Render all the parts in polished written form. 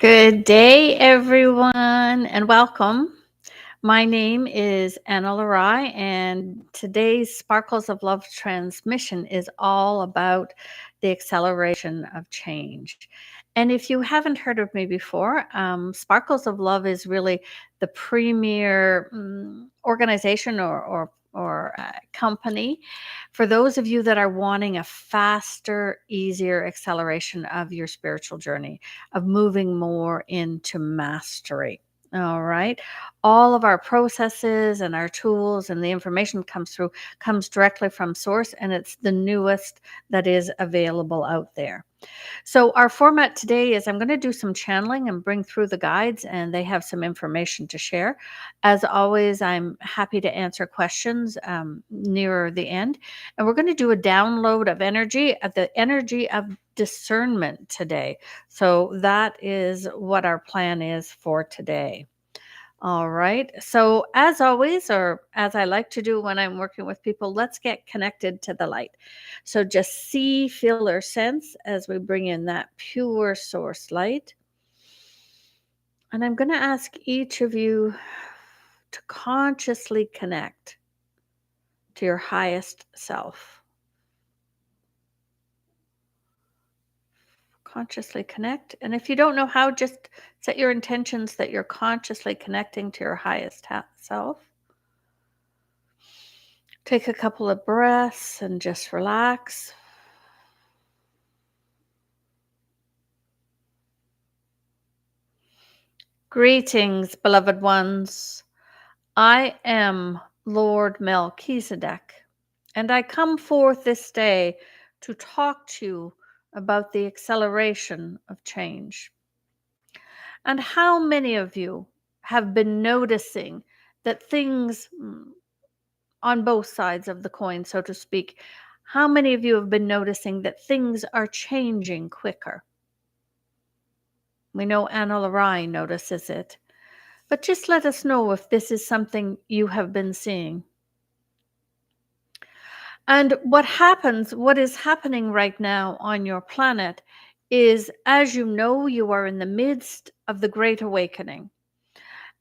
Good day, everyone, and welcome. My name is Analarai, and today's Sparkles of Love transmission is all about the acceleration of change. And if you haven't heard of me before, Sparkles of Love is really the premier organization or company for those of you that are wanting a faster, easier acceleration of your spiritual journey, of moving more into mastery. All right. All of our processes and our tools and the information comes directly from source, and it's the newest that is available out there. So our format today is I'm going to do some channeling and bring through the guides, and they have some information to share. As always, I'm happy to answer questions nearer the end. And we're going to do a download of energy, at the energy of discernment today. So that is what our plan is for today. All right. So, as always, or as I like to do when I'm working with people, let's get connected to the light. So, just see, feel, or sense as we bring in that pure source light. And I'm going to ask each of you to consciously connect to your highest self. Consciously connect. And if you don't know how, just set your intentions that you're consciously connecting to your highest self. Take a couple of breaths and just relax. Greetings, beloved ones. I am Lord Melchizedek, and I come forth this day to talk to you about the acceleration of change. And how many of you have been noticing that things on both sides of the coin, so to speak, how many of you have been noticing that things are changing quicker? We know Ana-La-Rai notices it. But just let us know if this is something you have been seeing. And what is happening right now on your planet is, as you know, you are in the midst of the Great Awakening.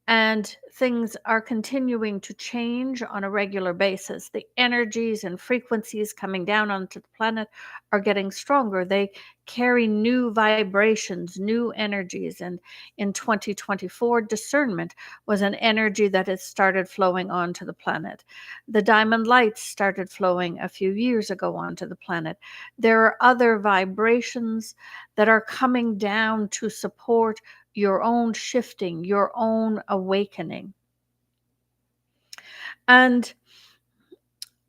And things are continuing to change on a regular basis. The energies and frequencies coming down onto the planet are getting stronger. They carry new vibrations, new energies. And in 2024, discernment was an energy that has started flowing onto the planet. The diamond lights started flowing a few years ago onto the planet. There are other vibrations that are coming down to support your own shifting, your own awakening. And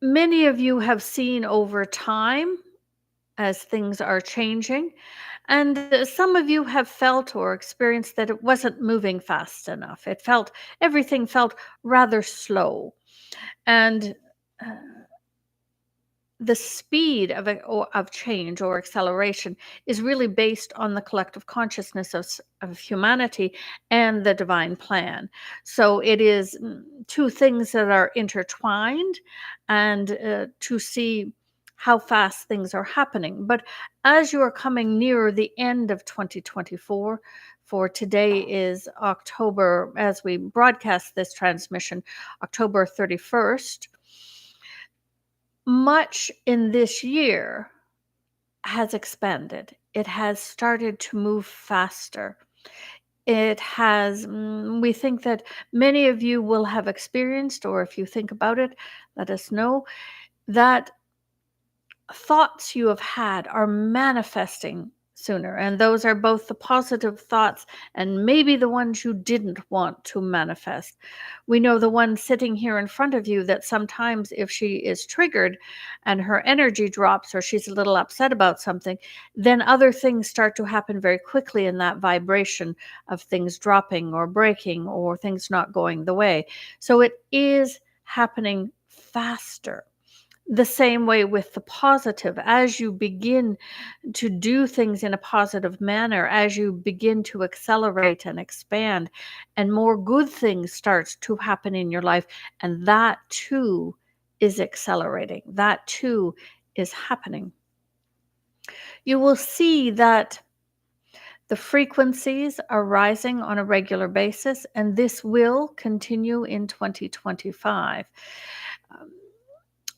many of you have seen over time as things are changing, and some of you have felt or experienced that it wasn't moving fast enough. Everything felt rather slow. And the speed of change or acceleration is really based on the collective consciousness of humanity and the divine plan. So it is two things that are intertwined, and to see how fast things are happening. But as you are coming nearer the end of 2024, for today is October, as we broadcast this transmission, October 31st, much in this year has expanded. It has started to move faster. It has, we think that many of you will have experienced, or if you think about it, let us know that thoughts you have had are manifesting sooner. And those are both the positive thoughts and maybe the ones you didn't want to manifest. We know the one sitting here in front of you, that sometimes if she is triggered and her energy drops, or she's a little upset about something, then other things start to happen very quickly in that vibration of things dropping or breaking or things not going the way. So it is happening faster. The same way with the positive, as you begin to do things in a positive manner, as you begin to accelerate and expand, and more good things starts to happen in your life, and that too is accelerating, that too is happening. You will see that The frequencies are rising on a regular basis, and this will continue in 2025. Um,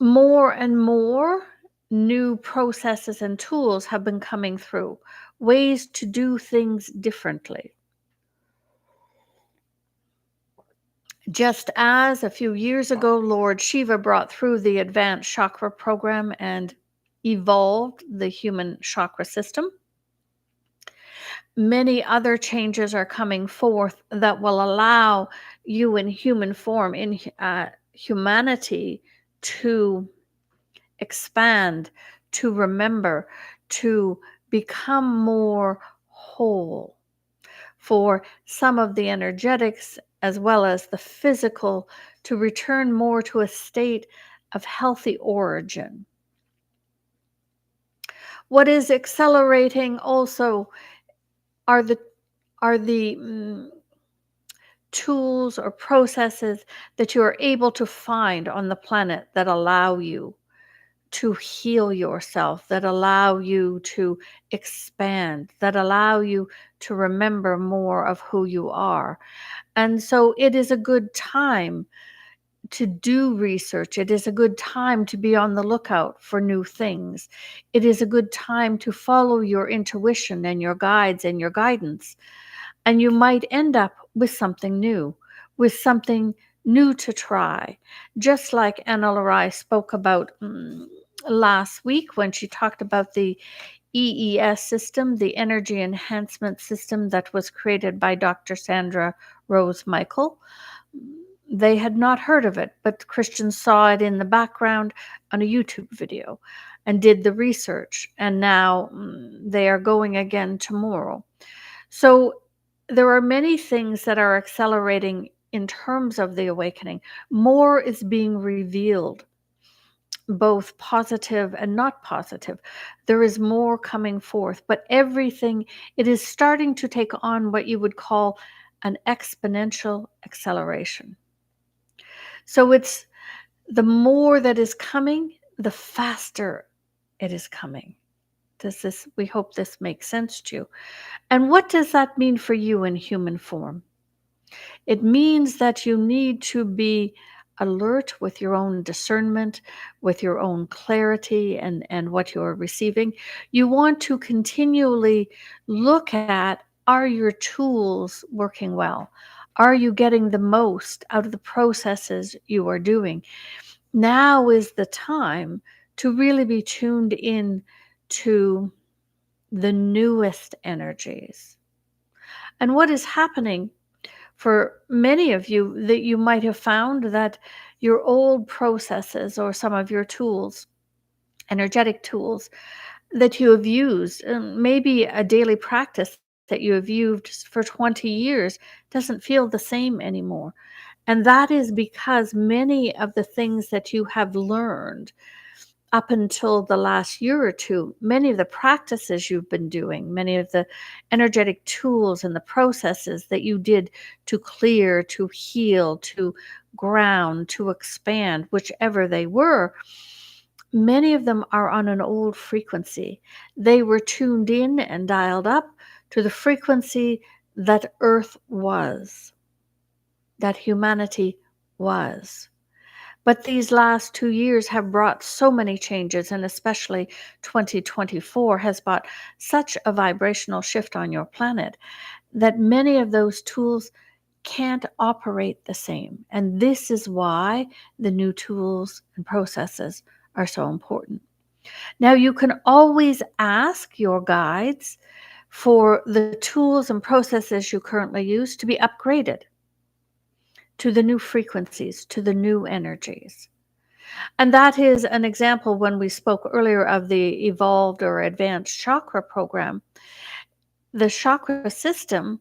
More and more new processes and tools have been coming through, ways to do things differently. Just as a few years ago, Lord Shiva brought through the advanced chakra program and evolved the human chakra system, many other changes are coming forth that will allow you in human form, in humanity, to expand, to remember, to become more whole, for some of the energetics as well as the physical to return more to a state of healthy origin. What is accelerating also are the tools or processes that you are able to find on the planet that allow you to heal yourself, that allow you to expand, that allow you to remember more of who you are. And so it is a good time to do research. It is a good time to be on the lookout for new things. It is a good time to follow your intuition and your guides and your guidance. And you might end up with something new, with something new to try. Just like Ana-La-Rai spoke about last week when she talked about the EES system, the energy enhancement system that was created by Dr. Sandra Rose Michael. They had not heard of it, but Christians saw it in the background on a YouTube video and did the research. And now they are going again tomorrow. So there are many things that are accelerating in terms of the awakening. More is being revealed, both positive and not positive. There is more coming forth, but everything, it is starting to take on what you would call an exponential acceleration. So it's the more that is coming, the faster it is coming. We hope this makes sense to you. And what does that mean for you in human form? It means that you need to be alert with your own discernment, with your own clarity and what you're receiving. You want to continually look at, are your tools working well? Are you getting the most out of the processes you are doing? Now is the time to really be tuned in to the newest energies. And what is happening for many of you, that you might have found that your old processes or some of your tools, energetic tools that you have used, maybe a daily practice that you have used for 20 years doesn't feel the same anymore. And that is because many of the things that you have learned up until the last year or two, many of the practices you've been doing, many of the energetic tools and the processes that you did to clear, to heal, to ground, to expand, whichever they were, many of them are on an old frequency. They were tuned in and dialed up to the frequency that Earth was, that humanity was. But these last 2 years have brought so many changes, and especially 2024 has brought such a vibrational shift on your planet that many of those tools can't operate the same. And this is why the new tools and processes are so important. Now, you can always ask your guides for the tools and processes you currently use to be upgraded to the new frequencies, to the new energies. And that is an example when we spoke earlier of the evolved or advanced chakra program. The chakra system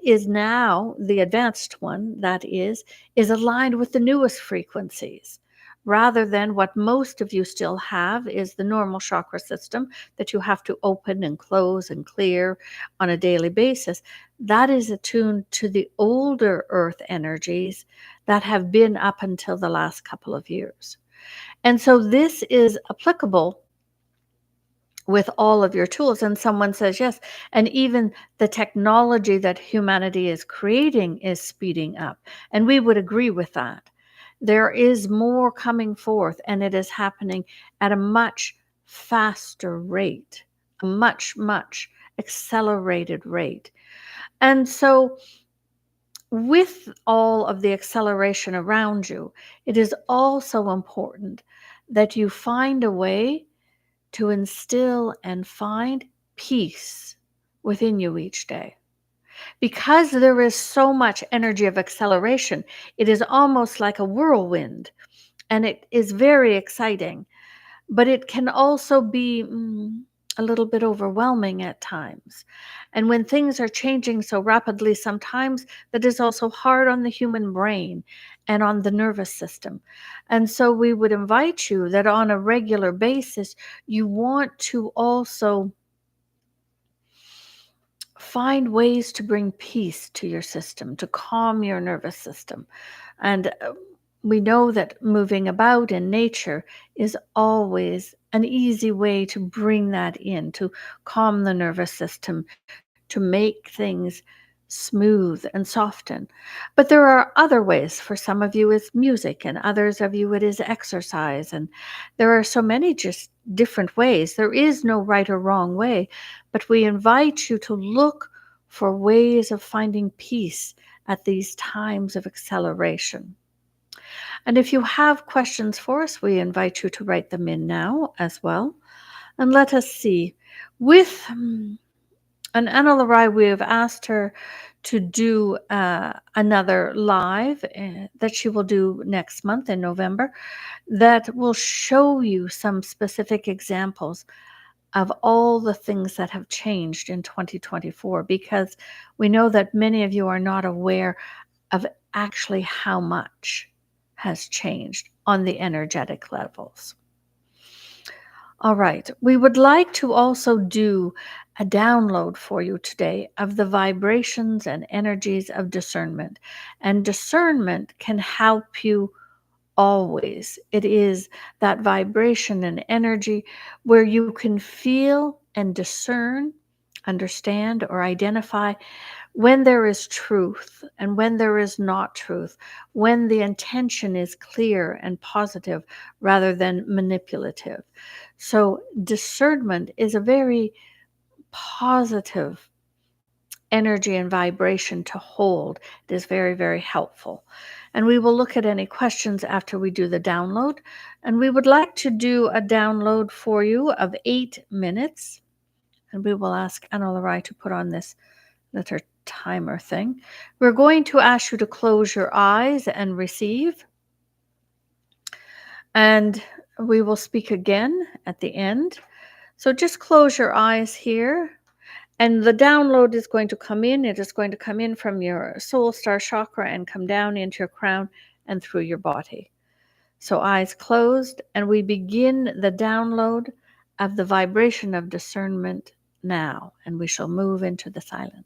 is now the advanced one, that is aligned with the newest frequencies. Rather than what most of you still have is the normal chakra system that you have to open and close and clear on a daily basis. That is attuned to the older earth energies that have been up until the last couple of years. And so this is applicable with all of your tools. And someone says yes, and even the technology that humanity is creating is speeding up, and we would agree with that. There is more coming forth, and it is happening at a much faster rate, a much accelerated rate. And so with all of the acceleration around you, it is also important that you find a way to instill and find peace within you each day. Because there is so much energy of acceleration, it is almost like a whirlwind, and it is very exciting, but it can also be a little bit overwhelming at times. And when things are changing so rapidly, sometimes that is also hard on the human brain and on the nervous system. And so we would invite you that on a regular basis, you want to also find ways to bring peace to your system, to calm your nervous system. And we know that moving about in nature is always an easy way to bring that in, to calm the nervous system, to make things smooth and soften. But there are other ways. For some of you, it's music, and others of you, it is exercise. And there are so many just different ways. There is no right or wrong way, but we invite you to look for ways of finding peace at these times of acceleration. And if you have questions for us, we invite you to write them in now as well. And let us see. With and Ana-La-Rai, we have asked her to do another live that she will do next month in November that will show you some specific examples of all the things that have changed in 2024, because we know that many of you are not aware of actually how much has changed on the energetic levels. All right. We would like to also do a download for you today of the vibrations and energies of discernment. And discernment can help you always. It is that vibration and energy where you can feel and discern, understand, or identify when there is truth and when there is not truth, when the intention is clear and positive rather than manipulative. So, discernment is a very positive energy and vibration to hold. It is very helpful. And we will look at any questions after we do the download. And we would like to do a download for you of 8 minutes. And we will ask Analarai to put on this little timer thing. We're going to ask you to close your eyes and receive. And we will speak again at the end. So just close your eyes here. And the download is going to come in. It is going to come in from your soul star chakra and come down into your crown and through your body. So eyes closed, and we begin the download of the vibration of discernment now, and we shall move into the silence.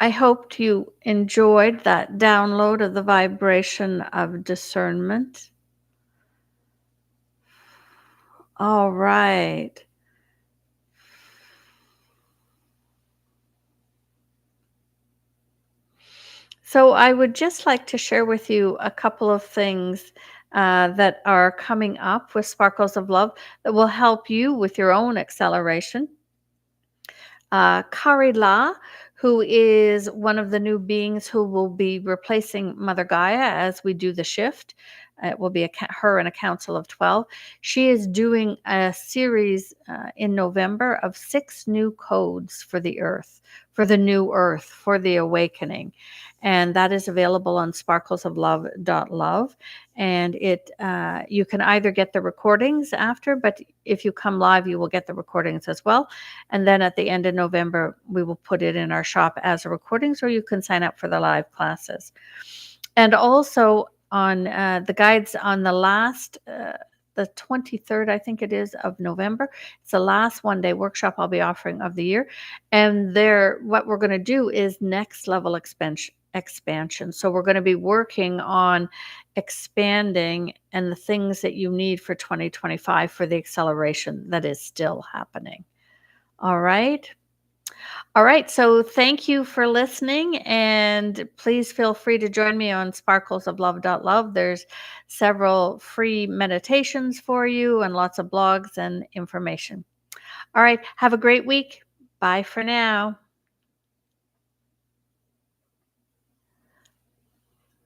I hoped you enjoyed that download of the vibration of discernment. All right. So, I would just like to share with you a couple of things that are coming up with Sparkles of Love that will help you with your own acceleration. Kari La, who is one of the new beings who will be replacing Mother Gaia as we do the shift. It will be her and a council of 12. She is doing a series in November of 6 new codes for the earth, for the new earth, for the awakening. And that is available on sparklesoflove.love. And you can either get the recordings after, but if you come live, you will get the recordings as well. And then at the end of November, we will put it in our shop as a recordings, or you can sign up for the live classes. And also on the guides on the 23rd, I think it is, of November. It's the last one-day workshop I'll be offering of the year. And what we're going to do is next level expansion. So we're going to be working on expanding and the things that you need for 2025 for the acceleration that is still happening. All right. All right. So thank you for listening. And please feel free to join me on sparklesoflove.love. There's several free meditations for you and lots of blogs and information. All right. Have a great week. Bye for now.